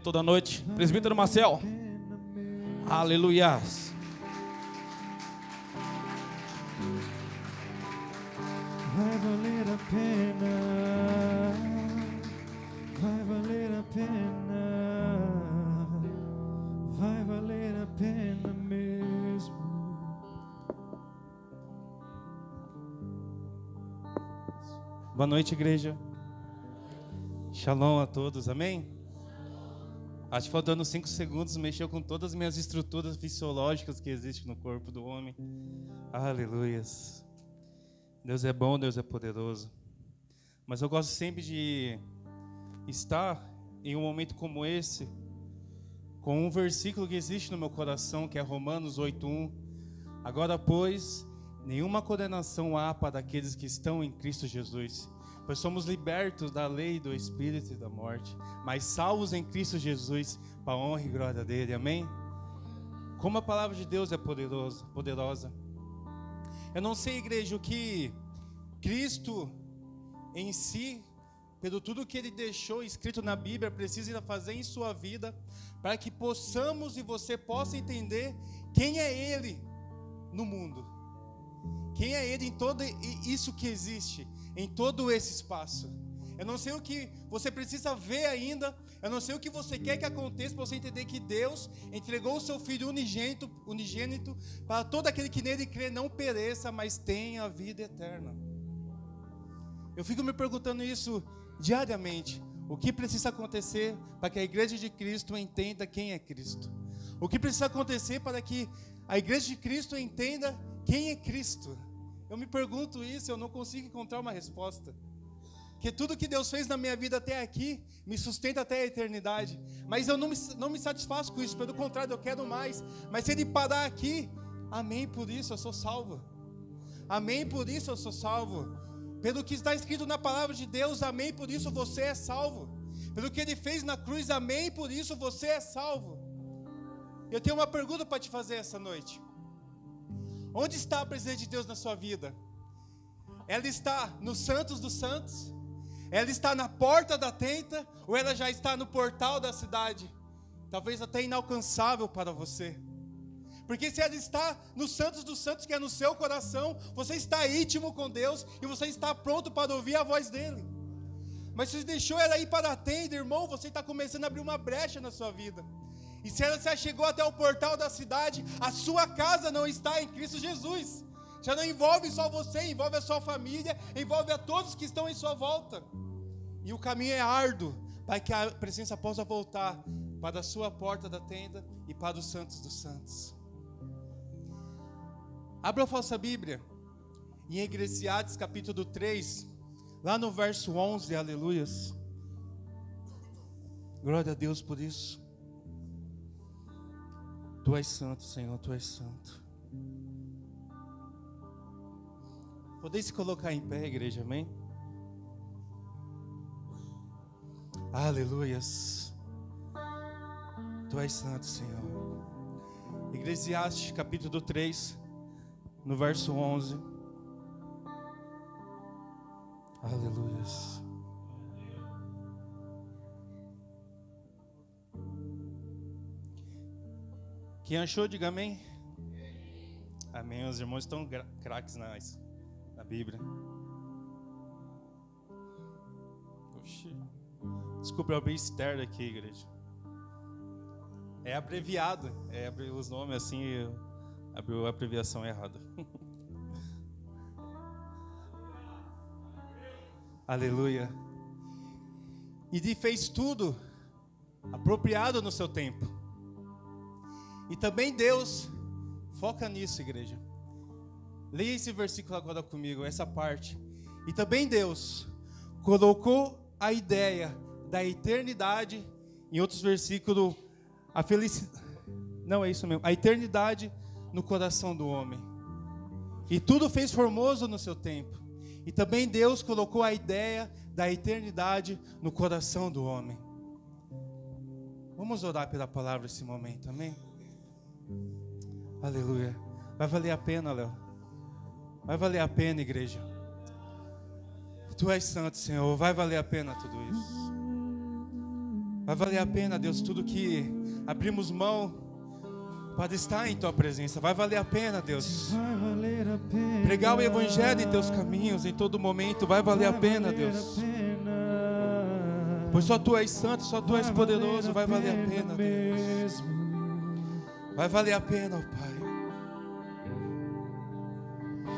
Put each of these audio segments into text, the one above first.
Toda noite, presbítero Marcel, aleluias. Vai valer a pena, vai valer a pena, vai valer a pena mesmo. Boa noite, igreja. Shalom a todos, amém? Acho que faltando 5 segundos, mexeu com todas as minhas estruturas fisiológicas que existem no corpo do homem. Aleluias. Deus é bom, Deus é poderoso. Mas eu gosto sempre de estar em um momento como esse, com um versículo que existe no meu coração, que é Romanos 8:1. Agora, pois, nenhuma condenação há para aqueles que estão em Cristo Jesus, pois somos libertos da lei do Espírito e da morte, mas salvos em Cristo Jesus, para a honra e glória dele, amém? Como a palavra de Deus é poderosa. Eu não sei, igreja, o que Cristo em si, pelo tudo que Ele deixou escrito na Bíblia, precisa fazer em sua vida, para que possamos e você possa entender quem é Ele no mundo. Quem é Ele em todo isso que existe, em todo esse espaço. Eu não sei o que você precisa ver ainda, eu não sei o que você quer que aconteça para você entender que Deus entregou o seu Filho unigênito para todo aquele que nele crê não pereça, mas tenha a vida eterna. Eu fico me perguntando isso diariamente. O que precisa acontecer para que a igreja de Cristo entenda quem é Cristo? O que precisa acontecer para que a igreja de Cristo entenda quem é Cristo? Eu me pergunto isso, eu não consigo encontrar uma resposta. Porque tudo que Deus fez na minha vida até aqui me sustenta até a eternidade. Mas eu não me satisfaço com isso, pelo contrário, eu quero mais. Mas se Ele parar aqui, amém, por isso eu sou salvo. Amém, por isso eu sou salvo. Pelo que está escrito na palavra de Deus, amém, por isso você é salvo. Pelo que Ele fez na cruz, amém, por isso você é salvo. Eu tenho uma pergunta para te fazer essa noite. Onde está a presença de Deus na sua vida? Ela está nos santos dos santos? Ela está na porta da tenda? Ou ela já está no portal da cidade? Talvez até inalcançável para você. Porque se ela está nos santos dos santos, que é no seu coração, você está íntimo com Deus e você está pronto para ouvir a voz dEle. Mas se você deixou ela ir para a tenda, irmão, você está começando a abrir uma brecha na sua vida. E se ela já chegou até o portal da cidade, a sua casa não está em Cristo Jesus. Já não envolve só você, envolve a sua família, envolve a todos que estão em sua volta. E o caminho é árduo para que a presença possa voltar para a sua porta da tenda e para os santos dos santos. Abra a vossa Bíblia em Eclesiastes capítulo 3, lá no verso 11, aleluias. Glória a Deus por isso. Tu és santo, Senhor, Tu és santo. Podeis se colocar em pé, igreja, amém? Aleluias. Tu és santo, Senhor. Eclesiastes capítulo 3, no verso 11. Aleluias. Quem achou, diga amém. Amém, os irmãos estão craques na Bíblia. Oxi. Desculpa, eu abri externo aqui, igreja. É abreviado, os nomes assim, abriu a abreviação errada. Aleluia. E fez tudo apropriado no seu tempo. E também Deus, foca nisso, igreja. Leia esse versículo agora comigo, essa parte. E também Deus colocou a ideia da eternidade, em outros versículos, a felicidade. Não, é isso mesmo, a eternidade no coração do homem. E tudo fez formoso no seu tempo. E também Deus colocou a ideia da eternidade no coração do homem. Vamos orar pela palavra nesse momento, amém? Aleluia. Vai valer a pena, Léo. Vai valer a pena, igreja. Tu és santo, Senhor. Vai valer a pena tudo isso. Vai valer a pena, Deus, tudo que abrimos mão para estar em Tua presença. Vai valer a pena, Deus. Vai valer a pena. Pregar o Evangelho em Teus caminhos em todo momento. Vai valer a pena, Deus. Pois só Tu és santo, só Tu és poderoso. Vai valer a pena, Deus. Vai valer a pena, ó Pai.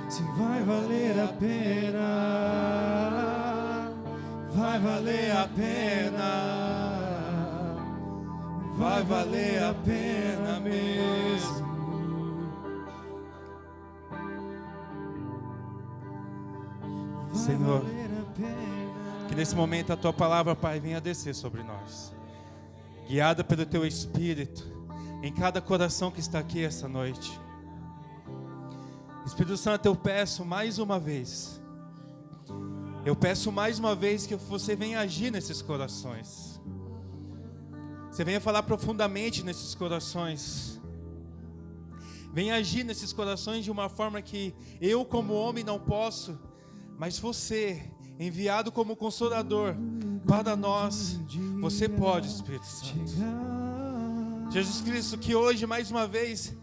Se vai valer a pena, vai valer a pena, vai valer a pena mesmo. Senhor, que nesse momento a Tua palavra, Pai, venha descer sobre nós, guiada pelo Teu Espírito, em cada coração que está aqui essa noite. Espírito Santo, eu peço mais uma vez que você venha agir nesses corações. Você venha falar profundamente nesses corações. Venha agir nesses corações de uma forma que eu como homem não posso, mas você, enviado como Consolador para nós, você pode, Espírito Santo. Jesus Cristo, que hoje mais uma vez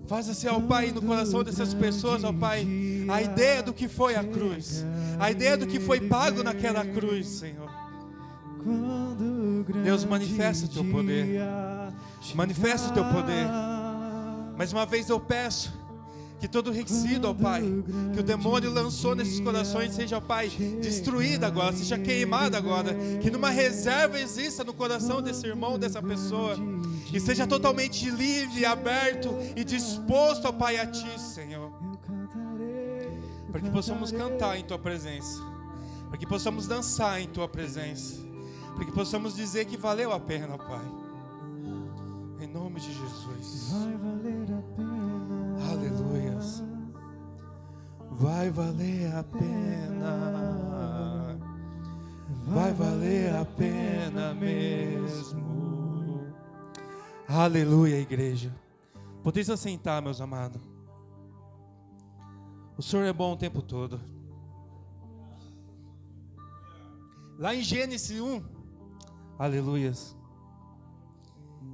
faça-se, ó Pai, no coração dessas pessoas, ó Pai, a ideia do que foi a cruz, a ideia do que foi pago naquela cruz, Senhor. Deus, manifesta o Teu poder, manifesta o Teu poder. Mais uma vez eu peço que todo resíduo, ó Pai, que o demônio lançou nesses corações seja, ó Pai, destruído agora, seja queimado agora, que numa reserva exista no coração desse irmão, dessa pessoa, e seja totalmente livre, aberto e disposto, ó Pai, a Ti, Senhor, para que possamos cantar em Tua presença, para que possamos dançar em Tua presença, para que possamos dizer que valeu a pena, ó Pai, em nome de Jesus. Vai valer a pena. Aleluias. Vai valer a pena. Vai valer a pena mesmo. Aleluia, igreja. Podeis assentar, meus amados. O Senhor é bom o tempo todo. Lá em Gênesis 1, aleluias,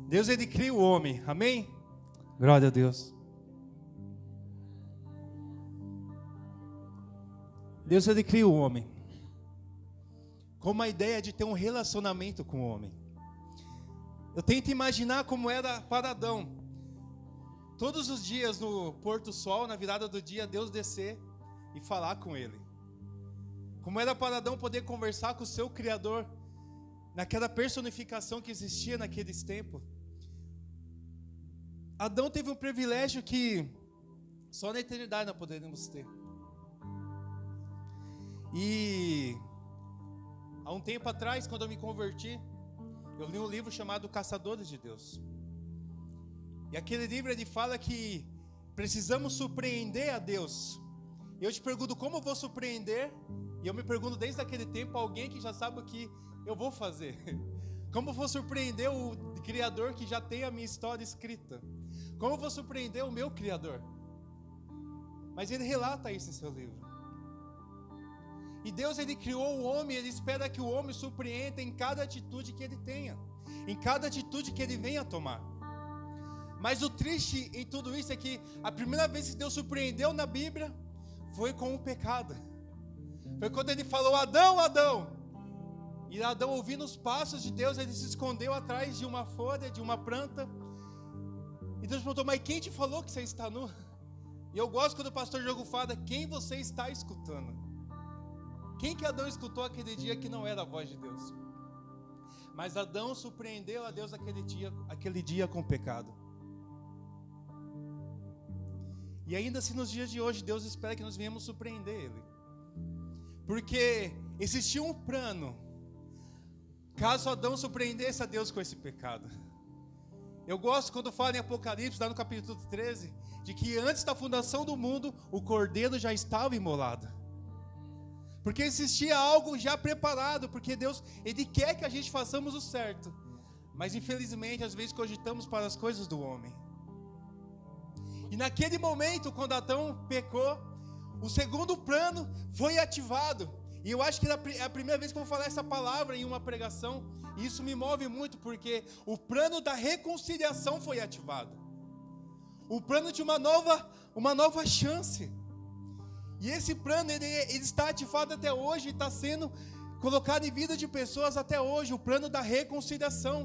Deus, Ele cria o homem, amém? Glória a Deus. Deus, Ele cria o homem com uma ideia de ter um relacionamento com o homem. Eu tento imaginar como era para Adão. Todos os dias no pôr do sol, na virada do dia, Deus descer e falar com ele. Como era para Adão poder conversar com o seu Criador, naquela personificação que existia naqueles tempos. Adão teve um privilégio que só na eternidade nós poderíamos ter. E há um tempo atrás, quando eu me converti, eu li um livro chamado Caçadores de Deus. E aquele livro ele fala que precisamos surpreender a Deus. E eu te pergunto, como eu vou surpreender? E eu me pergunto desde aquele tempo, alguém que já sabe o que eu vou fazer. Como eu vou surpreender o Criador que já tem a minha história escrita? Como eu vou surpreender o meu Criador? Mas ele relata isso em seu livro. E Deus, ele criou o homem, ele espera que o homem surpreenda em cada atitude que ele tenha, em cada atitude que ele venha a tomar. Mas o triste em tudo isso é que a primeira vez que Deus surpreendeu na Bíblia foi com o pecado. Foi quando ele falou, Adão, Adão. E Adão, ouvindo os passos de Deus, ele se escondeu atrás de uma folha, de uma planta. E Deus perguntou, mas quem te falou que você está nu? E eu gosto quando o pastor Diogo fala, quem você está escutando? Quem que Adão escutou aquele dia que não era a voz de Deus? Mas Adão surpreendeu a Deus aquele dia com o pecado. E ainda assim nos dias de hoje, Deus espera que nós venhamos surpreender Ele. Porque existia um plano, caso Adão surpreendesse a Deus com esse pecado. Eu gosto quando fala em Apocalipse, lá no capítulo 13, de que antes da fundação do mundo, o cordeiro já estava imolado. Porque existia algo já preparado, porque Deus, Ele quer que a gente façamos o certo. Mas infelizmente, às vezes cogitamos para as coisas do homem. E naquele momento, quando Adão pecou, o segundo plano foi ativado. E eu acho que é a primeira vez que eu vou falar essa palavra em uma pregação. E isso me move muito, porque o plano da reconciliação foi ativado. O plano de uma nova chance. E esse plano, ele está ativado até hoje, está sendo colocado em vida de pessoas até hoje, o plano da reconciliação.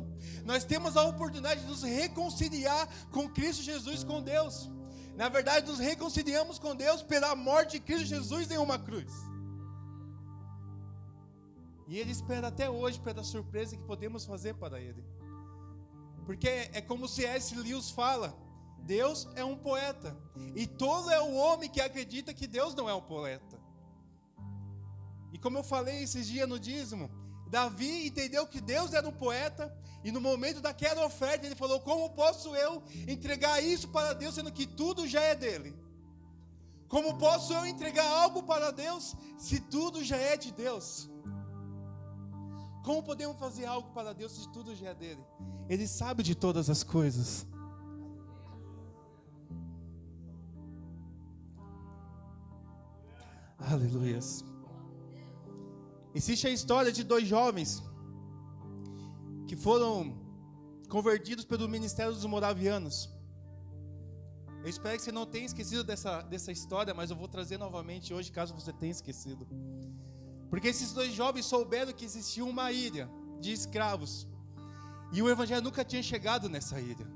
Nós temos a oportunidade de nos reconciliar com Cristo Jesus, com Deus. Na verdade, nos reconciliamos com Deus pela morte de Cristo Jesus em uma cruz. E Ele espera até hoje pela surpresa que podemos fazer para Ele. Porque é como C.S. Lewis fala, Deus é um poeta, e tolo é o homem que acredita que Deus não é um poeta. E como eu falei esses dias no dízimo, Davi entendeu que Deus era um poeta, e no momento daquela oferta ele falou, como posso eu entregar isso para Deus, sendo que tudo já é dele? Como posso eu entregar algo para Deus, se tudo já é de Deus? Como podemos fazer algo para Deus, se tudo já é dele? Ele sabe de todas as coisas. Aleluias. Existe a história de 2 jovens que foram convertidos pelo ministério dos moravianos. Eu espero que você não tenha esquecido dessa história, mas eu vou trazer novamente hoje, caso você tenha esquecido. Porque esses 2 jovens souberam que existia uma ilha de escravos, e o evangelho nunca tinha chegado nessa ilha.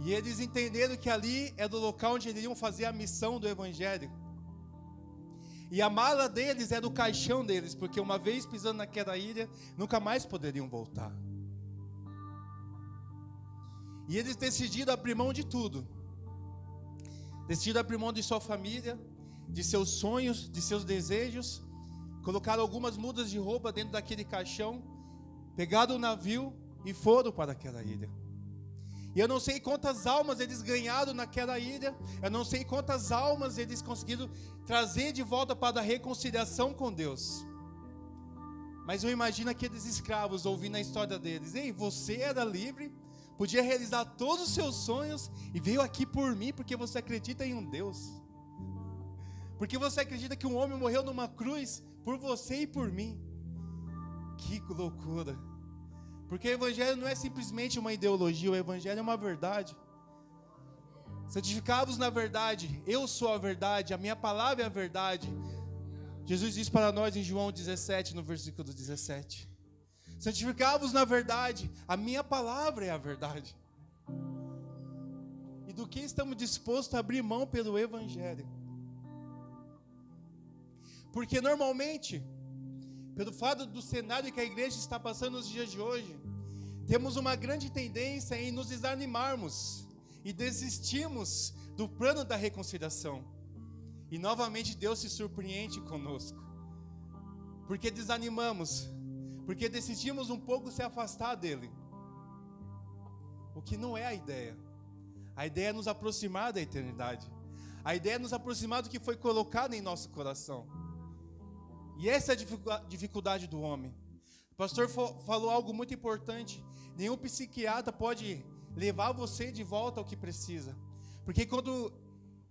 E eles entenderam que ali era o local onde eles iriam fazer a missão do evangelho. E a mala deles era o caixão deles, porque uma vez pisando naquela ilha, nunca mais poderiam voltar. E eles decidiram abrir mão de tudo. Decidiram abrir mão de sua família, de seus sonhos, de seus desejos. Colocaram algumas mudas de roupa dentro daquele caixão, pegaram o navio e foram para aquela ilha. E eu não sei quantas almas eles ganharam naquela ilha, eu não sei quantas almas eles conseguiram trazer de volta para a reconciliação com Deus. Mas eu imagino aqueles escravos ouvindo a história deles. Ei, você era livre, podia realizar todos os seus sonhos e veio aqui por mim porque você acredita em um Deus. Porque você acredita que um homem morreu numa cruz por você e por mim. Que loucura. Porque o evangelho não é simplesmente uma ideologia, o evangelho é uma verdade. Santificados na verdade, eu sou a verdade, a minha palavra é a verdade. Jesus diz para nós em João 17, no versículo 17. Santificados na verdade, a minha palavra é a verdade. E do que estamos dispostos a abrir mão pelo evangelho? Porque normalmente, pelo fato do cenário que a igreja está passando nos dias de hoje, temos uma grande tendência em nos desanimarmos e desistimos do plano da reconciliação. E novamente Deus se surpreende conosco, porque desanimamos, porque decidimos um pouco se afastar dele. O que não é a ideia. A ideia é nos aproximar da eternidade. A ideia é nos aproximar do que foi colocado em nosso coração. E essa é a dificuldade do homem. O pastor falou algo muito importante. Nenhum psiquiatra pode levar você de volta ao que precisa. Porque quando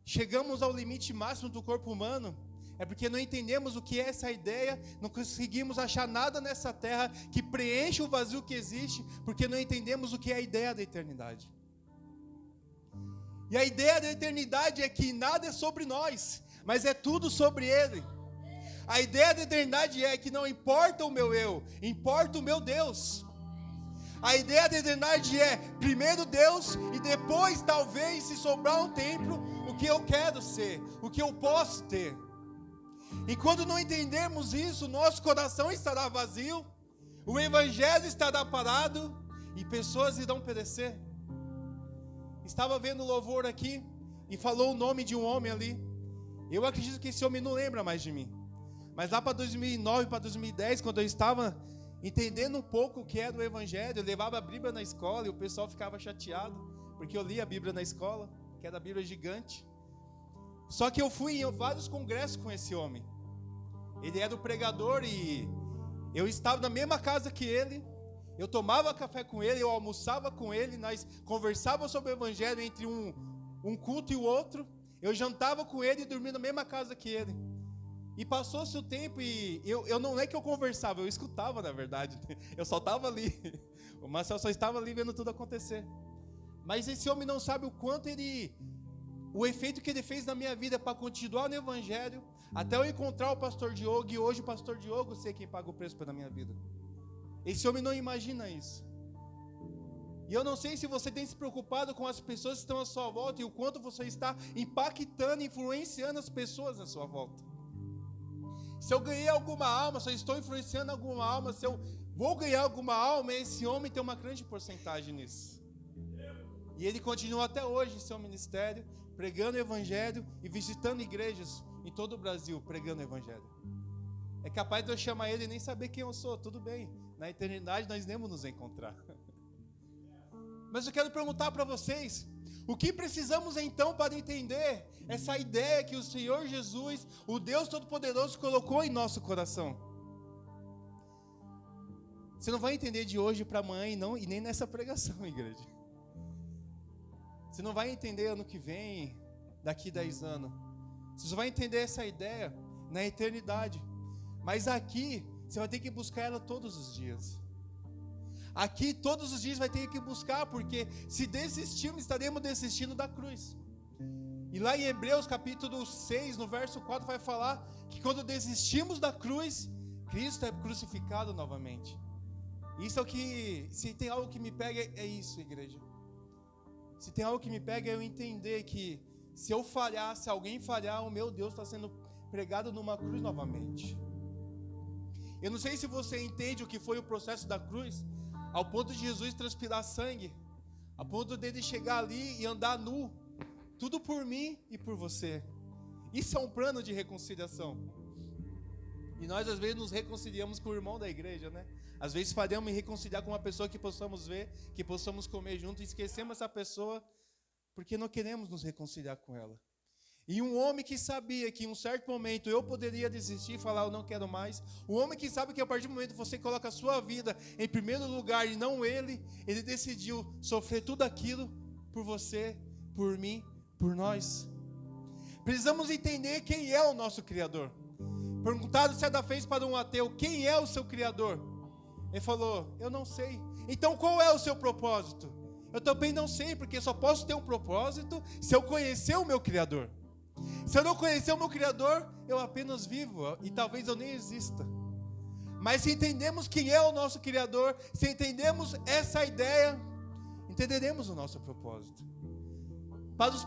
chegamos ao limite máximo do corpo humano, é porque não entendemos o que é essa ideia, não conseguimos achar nada nessa terra que preencha o vazio que existe, porque não entendemos o que é a ideia da eternidade. E a ideia da eternidade é que nada é sobre nós, mas é tudo sobre Ele. A ideia da eternidade é que não importa o meu eu, importa o meu Deus. A ideia da eternidade é primeiro Deus e depois, talvez, se sobrar um tempo, o que eu quero ser, o que eu posso ter. E quando não entendermos isso, nosso coração estará vazio, o evangelho estará parado e pessoas irão perecer. Estava vendo o louvor aqui e falou o nome de um homem ali. Eu acredito que esse homem não lembra mais de mim. Mas lá para 2009, para 2010, quando eu estava entendendo um pouco o que era o evangelho, eu levava a Bíblia na escola e o pessoal ficava chateado, porque eu lia a Bíblia na escola, que era a Bíblia gigante. Só que eu fui em vários congressos com esse homem. Ele era o pregador e eu estava na mesma casa que ele, eu tomava café com ele, eu almoçava com ele, nós conversávamos sobre o evangelho entre um culto e o outro, eu jantava com ele e dormia na mesma casa que ele. E passou-se o tempo e eu não é que eu conversava, eu escutava, na verdade. Eu só estava ali. O Marcel só estava ali vendo tudo acontecer. Mas esse homem não sabe o efeito que ele fez na minha vida para continuar no Evangelho, até eu encontrar o pastor Diogo, e hoje o pastor Diogo ser quem paga o preço pela minha vida. Esse homem não imagina isso. E eu não sei se você tem se preocupado com as pessoas que estão à sua volta e o quanto você está impactando, influenciando as pessoas à sua volta. Se eu ganhei alguma alma, se eu estou influenciando alguma alma, se eu vou ganhar alguma alma, esse homem tem uma grande porcentagem nisso. E ele continua até hoje em seu ministério, pregando o Evangelho e visitando igrejas em todo o Brasil, pregando o Evangelho. É capaz de eu chamar ele e nem saber quem eu sou, tudo bem. Na eternidade nós iremos nos encontrar. Mas eu quero perguntar para vocês, o que precisamos então para entender essa ideia que o Senhor Jesus, o Deus Todo-Poderoso, colocou em nosso coração? Você não vai entender de hoje para amanhã e nem nessa pregação, igreja. Você não vai entender ano que vem, daqui 10 anos. Você só vai entender essa ideia na eternidade. Mas aqui, você vai ter que buscar ela todos os dias. Aqui, todos os dias vai ter que buscar, porque se desistirmos, estaremos desistindo da cruz. E lá em Hebreus capítulo 6, no verso 4, vai falar que quando desistimos da cruz, Cristo é crucificado novamente. Isso é o que, se tem algo que me pega, é isso, igreja. Se tem algo que me pega, é eu entender que se eu falhar, se alguém falhar, o meu Deus está sendo pregado numa cruz novamente. Eu não sei se você entende o que foi o processo da cruz, ao ponto de Jesus transpirar sangue, ao ponto dele chegar ali e andar nu, tudo por mim e por você. Isso é um plano de reconciliação. E nós às vezes nos reconciliamos com o irmão da igreja, né? Às vezes falhamos em reconciliar com uma pessoa que possamos ver, que possamos comer junto, e esquecemos essa pessoa porque não queremos nos reconciliar com ela. E um homem que sabia que em um certo momento eu poderia desistir e falar, eu não quero mais. Um homem que sabe que a partir do momento que você coloca a sua vida em primeiro lugar e não ele decidiu sofrer tudo aquilo por você, por mim, por nós. Precisamos entender quem é o nosso Criador. Perguntado certa vez para um ateu, quem é o seu Criador? Ele falou, eu não sei. Então qual é o seu propósito? Eu também não sei, porque só posso ter um propósito se eu conhecer o meu Criador. Se eu não conhecer o meu Criador, eu apenas vivo e talvez eu nem exista. Mas se entendemos quem é o nosso Criador, se entendemos essa ideia, entenderemos o nosso propósito. Para os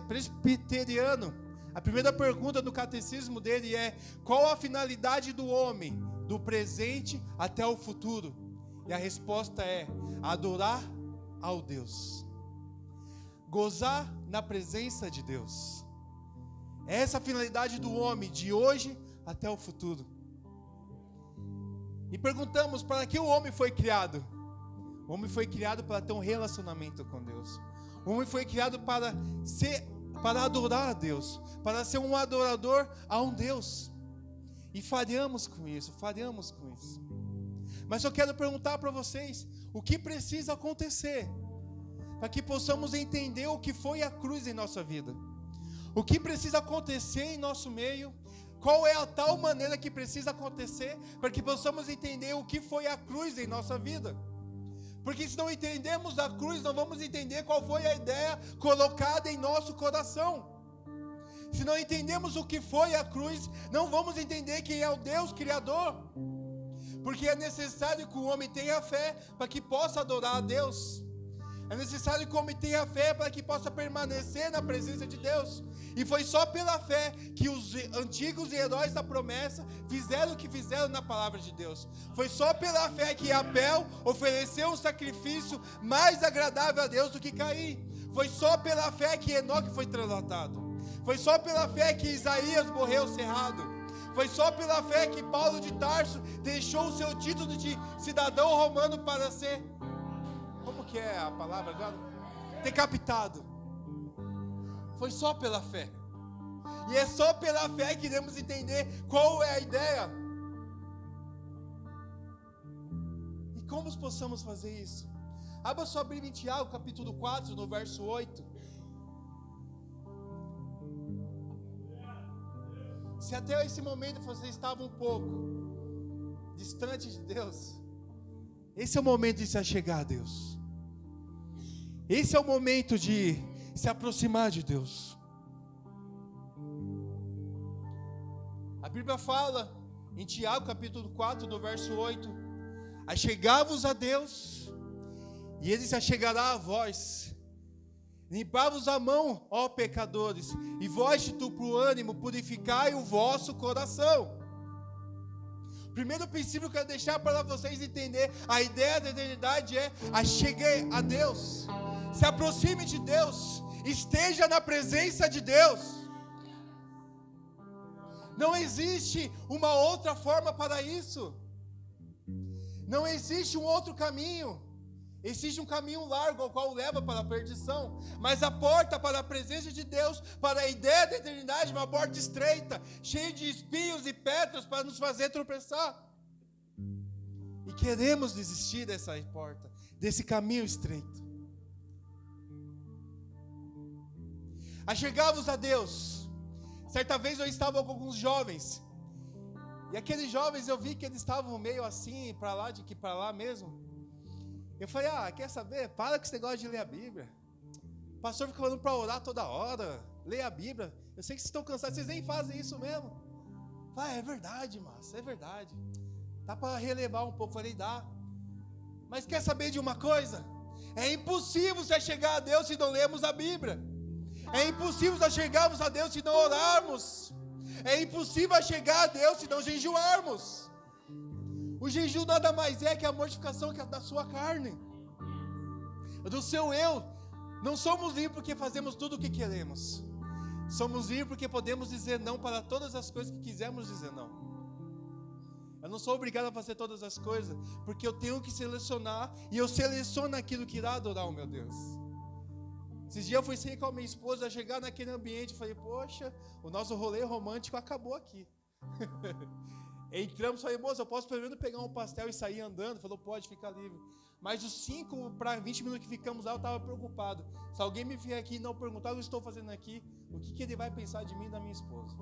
presbiterianos, a primeira pergunta do catecismo dele é: qual a finalidade do homem, do presente até o futuro? E a resposta é: adorar ao Deus, gozar na presença de Deus. Essa é a finalidade do homem, de hoje até o futuro. E perguntamos, para que o homem foi criado? O homem foi criado para ter um relacionamento com Deus. O homem foi criado para adorar a Deus, para ser um adorador a um Deus. E falhamos com isso. Mas eu quero perguntar para vocês, o que precisa acontecer para que possamos entender o que foi a cruz em nossa vida? O que precisa acontecer em nosso meio? Qual é a tal maneira que precisa acontecer para que possamos entender o que foi a cruz em nossa vida? Porque se não entendemos a cruz, não vamos entender qual foi a ideia colocada em nosso coração. Se não entendemos o que foi a cruz, não vamos entender quem é o Deus Criador. Porque é necessário que o homem tenha fé para que possa adorar a Deus. É necessário que o homem tenha fé para que possa permanecer na presença de Deus. E foi só pela fé que os antigos heróis da promessa fizeram o que fizeram na palavra de Deus. Foi só pela fé que Abel ofereceu um sacrifício mais agradável a Deus do que Caim. Foi só pela fé que Enoque foi transportado. Foi só pela fé que Isaías morreu cerrado. Foi só pela fé que Paulo de Tarso deixou o seu título de cidadão romano para ser... Como que é a palavra agora? Decapitado. Foi só pela fé. E é só pela fé que iremos entender qual é a ideia. E como possamos fazer isso? Abra sua Bíblia em Tiago, capítulo 4, no verso 8. Se até esse momento você estava um pouco distante de Deus, esse é o momento de se achegar a Deus. Esse é o momento de se aproximar de Deus. A Bíblia fala em Tiago capítulo 4, no verso 8: achegai-vos a Deus, e Ele se achegará a vós. Limpai-vos a mão, ó pecadores, e vós de duplo ânimo, purificai o vosso coração. Primeiro princípio que eu quero deixar para vocês entender a ideia da eternidade é: achegue a Deus, se aproxime de Deus, esteja na presença de Deus. Não existe uma outra forma para isso. Não existe um outro caminho. Existe um caminho largo, ao qual leva para a perdição. Mas a porta para a presença de Deus, para a ideia da eternidade, é uma porta estreita, cheia de espinhos e pedras para nos fazer tropeçar. E queremos desistir dessa porta, desse caminho estreito. Achegai-vos a Deus. Certa vez eu estava com alguns jovens, e aqueles jovens eu vi que eles estavam meio assim, para lá, de aqui para lá mesmo. Eu falei: quer saber? Para com esse negócio de ler a Bíblia. O pastor fica falando para orar toda hora, ler a Bíblia. Eu sei que vocês estão cansados, vocês nem fazem isso mesmo. Eu falei: é verdade, mas é verdade. Dá para relevar um pouco. Eu falei: dá. Mas quer saber de uma coisa? É impossível você chegar a Deus se não lermos a Bíblia. É impossível nós chegarmos a Deus se não orarmos. É impossível chegar a Deus se não jejuarmos. O jejum nada mais é que a mortificação da sua carne, do seu eu. Não somos livres porque fazemos tudo o que queremos. Somos livres porque podemos dizer não para todas as coisas que quisermos dizer não. Eu não sou obrigado a fazer todas as coisas, porque eu tenho que selecionar, e eu seleciono aquilo que irá adorar o meu Deus. Esses dias eu fui sair com a minha esposa, chegar naquele ambiente, e falei: poxa, o nosso rolê romântico acabou aqui. Entramos, falei: moça, eu posso pelo menos pegar um pastel e sair andando? Falou: pode, ficar livre. Mas os 5 para 20 minutos que ficamos lá, eu estava preocupado. Se alguém me vier aqui e não perguntar o que eu estou fazendo aqui, o que ele vai pensar de mim e da minha esposa?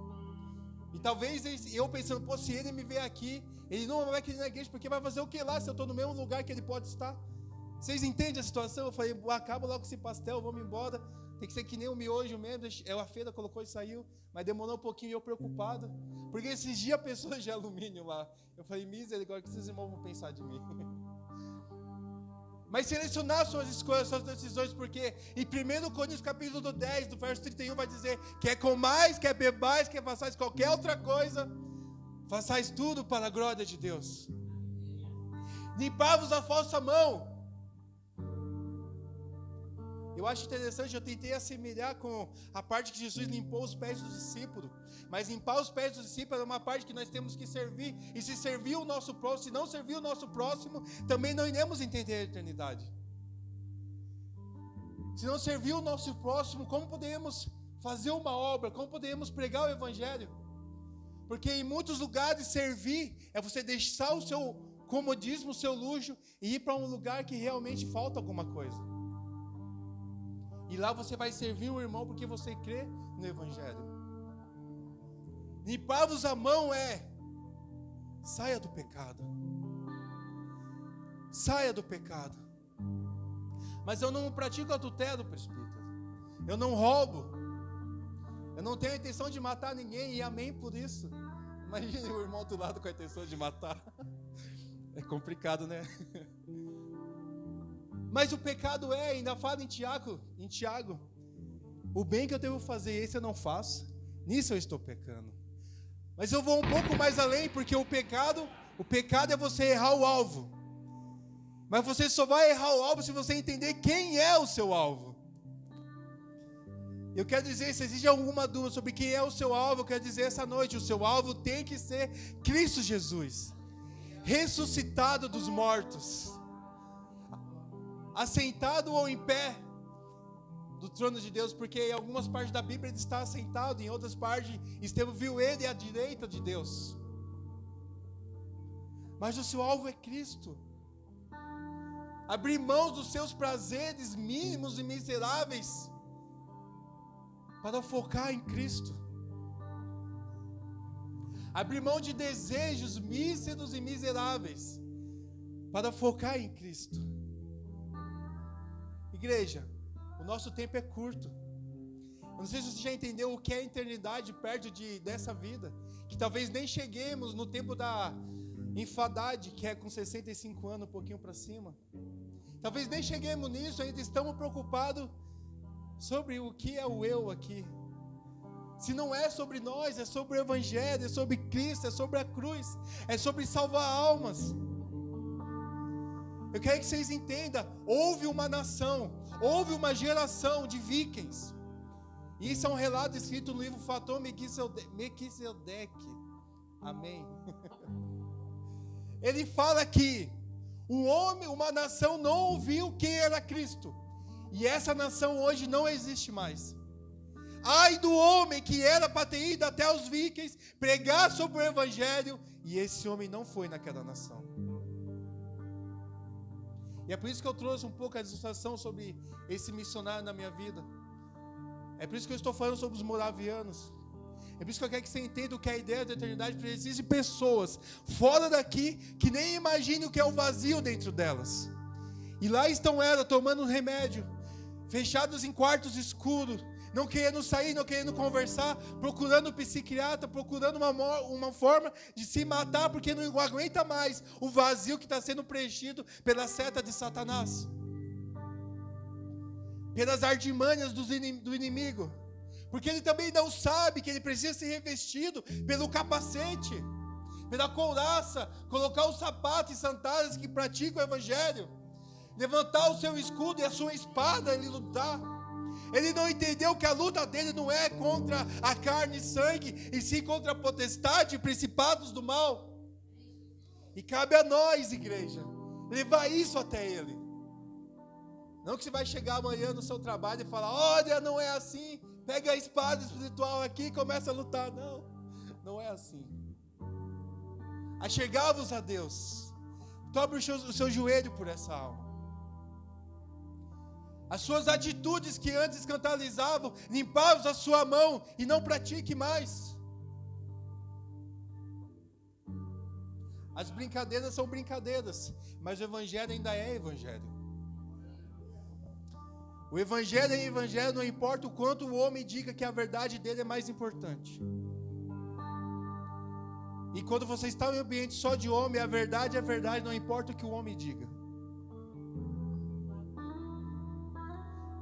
E talvez eu pensando: pô, se ele me ver aqui, ele não vai querer ir na igreja, porque vai fazer o que lá, se eu estou no mesmo lugar que ele pode estar? Vocês entendem a situação? Eu falei: acaba logo com esse pastel, vamos embora. Tem que ser que nem o miojo mesmo. A feira colocou e saiu, mas demorou um pouquinho e eu preocupado, porque esses dias a pessoa de alumínio lá. Eu falei: misericórdia, o que esses irmãos vão pensar de mim? Mas selecionar suas escolhas, suas decisões, porque em 1 Coríntios capítulo 10, do verso 31, vai dizer: quer comais, quer bebais, quer façais qualquer outra coisa, façais tudo para a glória de Deus. Limpar-vos a falsa mão. Eu acho interessante, eu tentei assimilar com a parte que Jesus limpou os pés dos discípulos. Mas limpar os pés dos discípulos é uma parte que nós temos que servir. E se servir o nosso próximo, se não servir o nosso próximo, também não iremos entender a eternidade. Se não servir o nosso próximo, como podemos fazer uma obra? Como podemos pregar o Evangelho? Porque em muitos lugares servir é você deixar o seu comodismo, o seu luxo, e ir para um lugar que realmente falta alguma coisa. E lá você vai servir o irmão porque você crê no Evangelho. Limpar-vos a mão é: saia do pecado. Saia do pecado. Mas eu não pratico adultério, presbítero. Eu não roubo. Eu não tenho a intenção de matar ninguém, e amém por isso. Imagine o irmão do lado com a intenção de matar. É complicado, né? Mas o pecado ainda fala em Tiago, o bem que eu devo fazer, esse eu não faço, nisso eu estou pecando. Mas eu vou um pouco mais além, porque o pecado é você errar o alvo. Mas você só vai errar o alvo se você entender quem é o seu alvo. Eu quero dizer, se existe alguma dúvida sobre quem é o seu alvo, eu quero dizer essa noite: o seu alvo tem que ser Cristo Jesus, ressuscitado dos mortos, assentado ou em pé do trono de Deus, porque em algumas partes da Bíblia ele está assentado, em outras partes Estevão viu ele à direita de Deus. Mas o seu alvo é Cristo. Abrir mão dos seus prazeres mínimos e miseráveis para focar em Cristo. abrir mão de desejos míseros e miseráveis, para focar em Cristo. Igreja, o nosso tempo é curto. Eu não sei se você já entendeu o que é a eternidade perto dessa vida, que talvez nem cheguemos no tempo da enfadade, que é com 65 anos, um pouquinho para cima. Talvez nem cheguemos nisso, ainda estamos preocupados sobre o que é o eu aqui. Se não é sobre nós, é sobre o Evangelho, é sobre Cristo, é sobre a cruz, é sobre salvar almas. Eu quero que vocês entendam, houve uma nação, houve uma geração de vikings. Isso é um relato escrito no livro Fator Melquisedeque. Amém. Ele fala que uma nação não ouviu quem era Cristo. E essa nação hoje não existe mais. Ai do homem que era para ter ido até os vikings, pregar sobre o Evangelho, e esse homem não foi naquela nação. E é por isso que eu trouxe um pouco a ilustração sobre esse missionário na minha vida. É por isso que eu estou falando sobre os moravianos. É por isso que eu quero que você entenda o que é a ideia da eternidade, porque existem pessoas fora daqui que nem imaginam o que é o vazio dentro delas. E lá estão elas tomando um remédio, fechados em quartos escuros, não querendo sair, não querendo conversar, procurando um psiquiatra, procurando uma forma de se matar, porque não aguenta mais o vazio que está sendo preenchido pela seta de Satanás, pelas artimanhas do inimigo, porque ele também não sabe que ele precisa ser revestido pelo capacete, pela couraça, colocar os sapatos e sandálias que praticam o Evangelho, levantar o seu escudo e a sua espada, ele lutar. Ele não entendeu que a luta dele não é contra a carne e sangue, e sim contra a potestade e principados do mal. E cabe a nós, igreja, levar isso até ele. Não que você vai chegar amanhã no seu trabalho e falar: olha, não é assim, pega a espada espiritual aqui e começa a lutar. Não, não é assim. Achegá-vos a Deus. Dobre o seu joelho por essa alma. As suas atitudes que antes escandalizavam, limpavos a sua mão e não pratique mais. As brincadeiras são brincadeiras, mas o Evangelho ainda é Evangelho. O Evangelho é Evangelho, não importa o quanto o homem diga que a verdade dele é mais importante. E quando você está em um ambiente só de homem, a verdade é verdade, não importa o que o homem diga.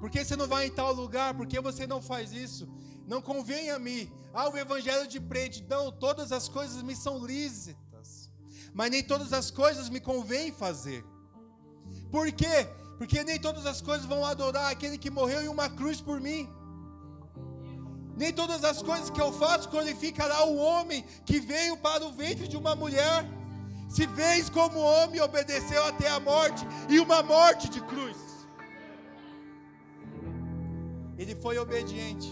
Por que você não vai em tal lugar? Por que você não faz isso? Não convém a mim. O Evangelho de prende. Não, todas as coisas me são lícitas, mas nem todas as coisas me convém fazer. Por quê? Porque nem todas as coisas vão adorar aquele que morreu em uma cruz por mim. Nem todas as coisas que eu faço glorificará o homem que veio para o ventre de uma mulher. Se vês como homem obedeceu até a morte, e uma morte de cruz. Ele foi obediente.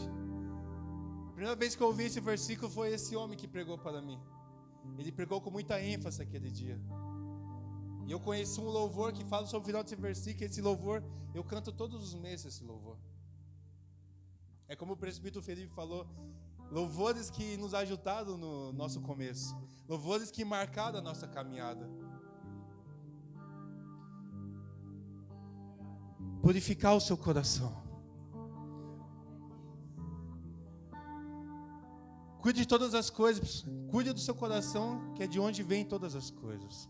A primeira vez que eu ouvi esse versículo foi esse homem que pregou para mim. Ele pregou com muita ênfase aquele dia. E eu conheci um louvor que fala sobre o final desse versículo. Esse louvor, eu canto todos os meses esse louvor. É como o presbítero Felipe falou, louvores que nos ajudaram no nosso começo. Louvores que marcaram a nossa caminhada. Purificar o seu coração. Cuide de todas as coisas, cuide do seu coração, que é de onde vêm todas as coisas.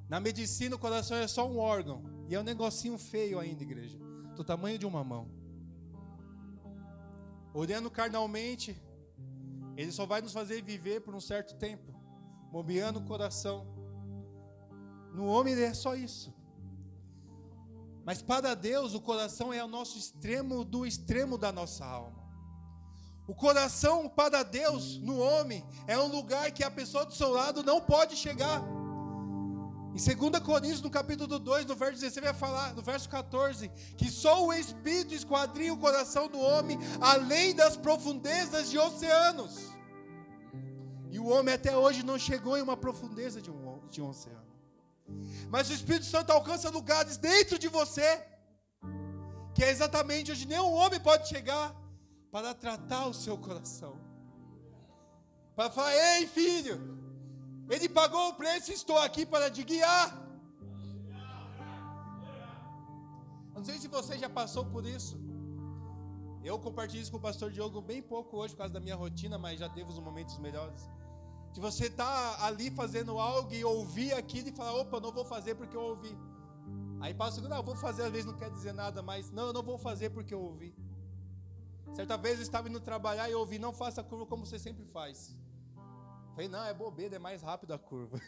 Na medicina, o coração é só um órgão, e é um negocinho feio ainda, igreja, do tamanho de uma mão. Olhando carnalmente, ele só vai nos fazer viver por um certo tempo, bombeando o coração. No homem, ele é só isso. Mas para Deus, o coração é o nosso extremo do extremo da nossa alma. O coração para Deus, no homem, é um lugar que a pessoa do seu lado não pode chegar. Em 2 Coríntios, no capítulo 2, no verso 16, vai falar, no verso 14, que só o Espírito esquadrinha o coração do homem, além das profundezas de oceanos. E o homem até hoje não chegou em uma profundeza de um oceano. Mas o Espírito Santo alcança lugares dentro de você, que é exatamente onde nenhum homem pode chegar, para tratar o seu coração. Para falar: ei, filho, Ele pagou o preço e estou aqui para te guiar. Eu não sei se você já passou por isso. Eu compartilho isso com o pastor Diogo bem pouco hoje por causa da minha rotina, mas já teve os momentos melhores. De você estar ali fazendo algo e ouvir aquilo e falar: opa, não vou fazer porque eu ouvi. Aí passa o segundo: não, eu vou fazer, às vezes não quer dizer nada, mas não, eu não vou fazer porque eu ouvi. Certa vez eu estava indo trabalhar e eu ouvi: não faça a curva como você sempre faz. Falei: não, é bobeira, é mais rápido a curva.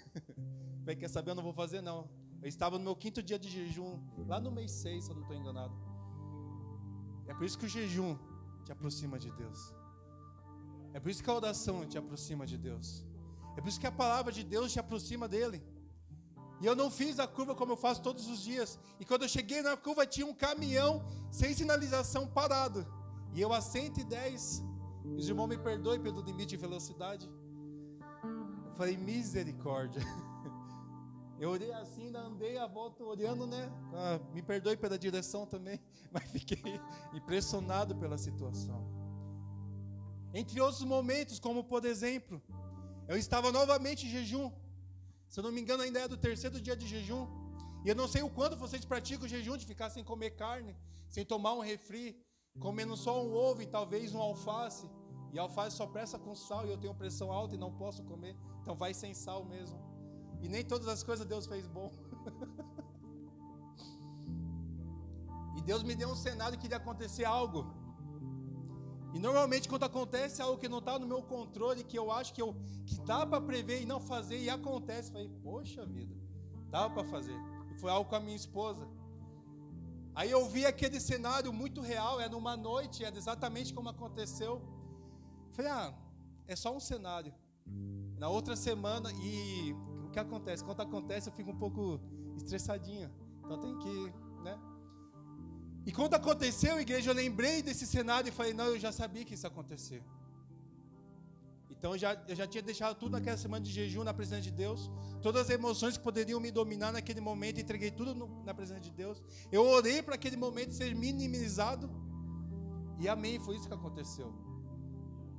Falei: quer saber, eu não vou fazer não. Eu estava no meu 5º dia de jejum, lá no mês 6, se eu não estou enganado. É por isso que o jejum te aproxima de Deus. É por isso que a oração te aproxima de Deus. É por isso que a palavra de Deus te aproxima dEle. E eu não fiz a curva como eu faço todos os dias. E quando eu cheguei na curva, tinha um caminhão sem sinalização parado. E eu a 110. Os irmãos me perdoem pelo limite de velocidade. Eu falei: misericórdia. Eu orei assim, ainda andei a volta olhando, né? Me perdoe pela direção também, mas fiquei impressionado pela situação. Entre outros momentos, como por exemplo, eu estava novamente em jejum. Se eu não me engano, ainda é do 3º dia de jejum. E eu não sei o quanto vocês praticam o jejum de ficar sem comer carne, sem tomar um refri, comendo só um ovo e talvez um alface. E alface só pressa com sal e eu tenho pressão alta e não posso comer. Então vai sem sal mesmo. E nem todas as coisas Deus fez bom. E Deus me deu um cenário que iria acontecer algo. E normalmente quando acontece algo que não está no meu controle, que eu acho que dá para prever e não fazer, e acontece, falei: poxa vida, dava para fazer. E foi algo com a minha esposa. Aí eu vi aquele cenário muito real, era numa noite, era exatamente como aconteceu. Falei: é só um cenário. Na outra semana, e o que acontece? Quando acontece eu fico um pouco estressadinho. Então tem que, né? E quando aconteceu, igreja, eu lembrei desse cenário e falei: não, eu já sabia que isso ia acontecer. Então eu já tinha deixado tudo naquela semana de jejum na presença de Deus. Todas as emoções que poderiam me dominar naquele momento, entreguei tudo na presença de Deus. Eu orei para aquele momento ser minimizado. E amém, foi isso que aconteceu.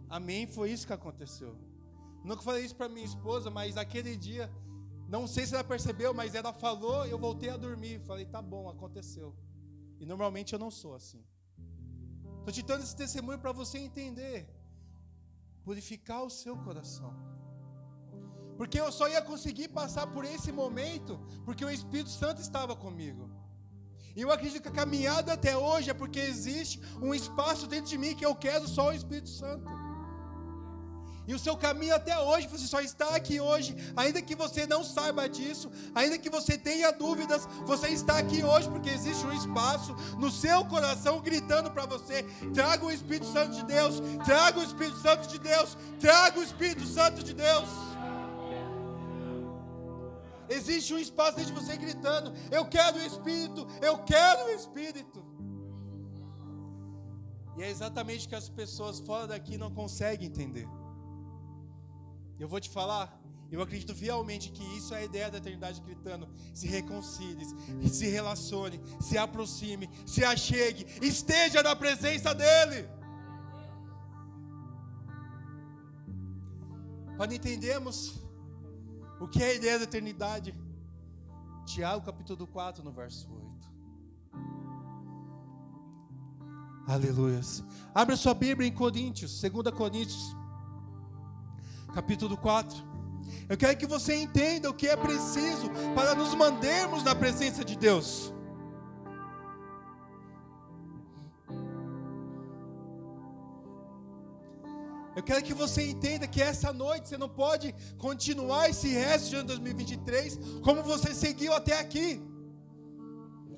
Amém, foi isso que aconteceu. Nunca falei isso para minha esposa, mas aquele dia, não sei se ela percebeu, mas ela falou, eu voltei a dormir. Falei: tá bom, aconteceu. E normalmente eu não sou assim. Estou te dando esse testemunho para você entender. Purificar o seu coração. Porque eu só ia conseguir passar por esse momento porque o Espírito Santo estava comigo. E eu acredito que a caminhada até hoje é porque existe um espaço dentro de mim que eu quero só o Espírito Santo. E o seu caminho até hoje, você só está aqui hoje, ainda que você não saiba disso, ainda que você tenha dúvidas, você está aqui hoje porque existe um espaço no seu coração gritando para você: traga o Espírito Santo de Deus, traga o Espírito Santo de Deus, traga o Espírito Santo de Deus. Existe um espaço dentro de você gritando: eu quero o Espírito, eu quero o Espírito. E é exatamente o que as pessoas fora daqui não conseguem entender. Eu vou te falar, eu acredito fielmente que isso é a ideia da eternidade gritando: se reconcilie, se relacione, se aproxime, se achegue, esteja na presença dEle. Para entendermos o que é a ideia da eternidade, Tiago capítulo 4, no verso 8. Aleluias. Abra sua Bíblia em Coríntios, 2 Coríntios capítulo 4. Eu quero que você entenda o que é preciso para nos mantermos na presença de Deus. Eu quero que você entenda que essa noite você não pode continuar esse resto de ano 2023 como você seguiu até aqui,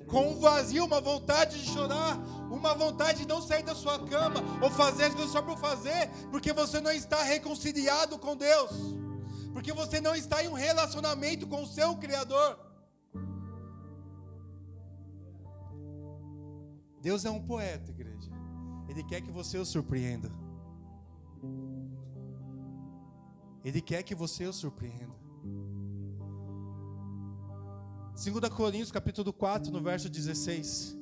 com um vazio, uma vontade de chorar, uma vontade de não sair da sua cama, ou fazer as coisas só por fazer, porque você não está reconciliado com Deus, porque você não está em um relacionamento com o seu Criador. Deus é um poeta, igreja. Ele quer que você o surpreenda. Ele quer que você o surpreenda. 2 Coríntios capítulo 4, no verso 16.